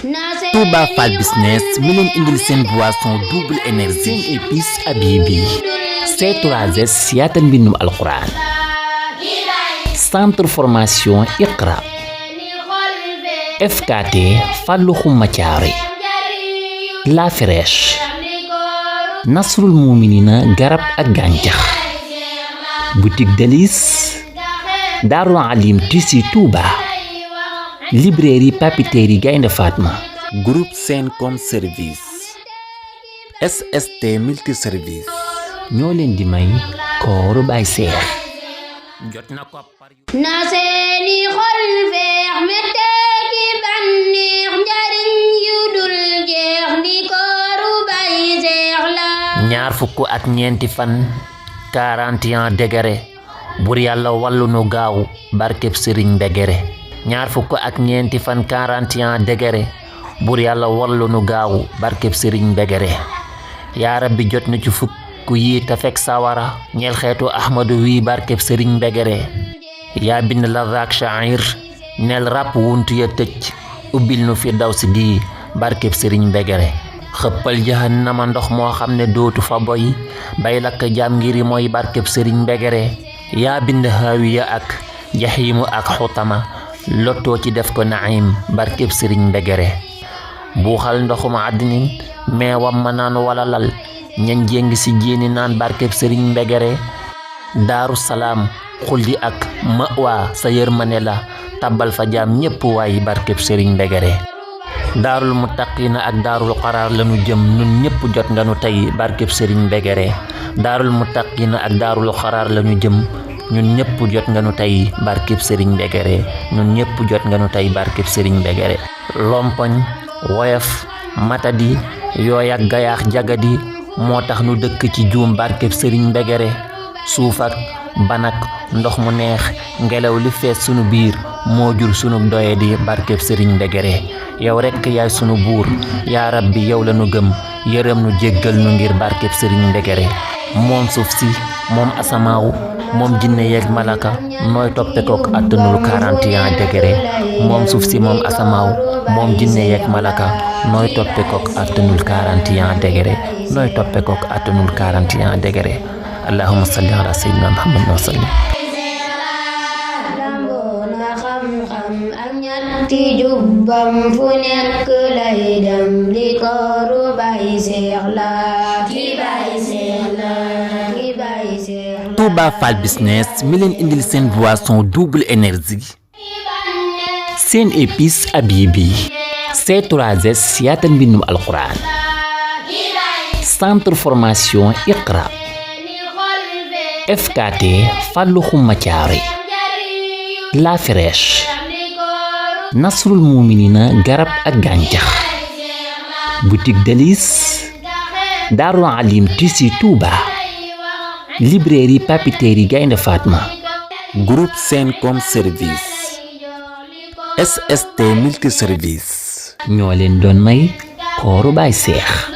Touba Fall Business mi leen indil seen boisson double énergie seen épice Habibi C3S yaatal mbindum alquran centre formation Iqra FKT Fallou Khouma Thiaré La Fraîche Nasrul Mouminina garab ak gàncax boutique Délices Darou Alim Tissu Touba librairie papeterie Gaynde Fatma groupe Sencom service SST multiservice ñoo leen di may kooru Baay Seex jot na ko na seeni xol feex metteeki bànneex njariñ yu dul jeex ndi kooru Baay Seex la ñaar fukk ak ñeenti fan 41 degré bur yàlla wallu nu gaaw barkeb sëriñ Mbegere ñaar fukk ak ñeenti fan 41 degré bur yàlla wallu nu gaaw barkeb sëriñ Mbegere yaa rabbi jot na ci fukk ku yi ta fekk sawara ñeel xeetu ahmadu wi barkeb sëriñ Mbegere yaa bind la zaak sha'ir neel ràpp wuntu ya tëj ubbil nu fi daw si gi barkeb sëriñ Mbegere xëppal jahannama ndox moo xam ne dootu fa boy bay lakk jaam ngiri mooy barkeb sëriñ Mbegere yaa bind haawiya ak jahimu ak xutama lottoo ci def ko naim barkeb sëriñ Mbegere buuxal ndoxum àddinin meewam ma naan wala lal ñan jéng si jéeni naan barkeb sëriñ Mbegere daaru salaam xuldi ak ma'wa sa yërmane la tabbal fa jaam ñépp waay barkeb sëriñ Mbegere daarul muttaqina ak daarul qaraar lanu jëm nun ñépp jot nga nu tey barkeb sëriñ Mbegere daarul muttaqina ak daarul qaraar lanu jëm ñun ñépp jot nga nu tey barkeb sëriñ Mbegere ñun ñépp jot nga nu tey barkeb sëriñ Mbegere lompoñ woyof matadi yooy ak gayaax jagadi moo tax nu dëkk ci juum barkeb sëriñ Mbegere suuf ak banak ndox mu neex ngelaw li fees sunu biir moo jur sunu doyadi barkeb sëriñ Mbegere yow rekk yaay sunu buur yaa rabbi yow la nu gëm yërëm nu jéggal nu ngir barkeb sëriñ Mbegere moom suuf si moom asamaaw moom jinne yeeg malaka nooy toppe kook attanul 41 degré moom suuf si moom asamaaw moom jinne yeeg malaka nooy toppe kook attanul 41 degré nooy toppe kook attanul 41 degré allahumma salli ala sayyidina muhammad wa sallim ti jubbam fu nekk lay dem li kooru Baay Seex la ki Baay Seex la ki Baay Seex la Touba Fall Business mi leen indil seen boisson double énergie seen épice Habibi C3S yaatal mbindum alquran centre formation Iqra FKT Fallou Khouma Thiaré La Fraîche Nasrul Mouminina garab ak gàncax boutique Délices Darou Alim Tissu Touba librairie papeterie Gaynde Fatma groupe Sencom service SST multiservice ñoo leen doon may kooru Baay Seex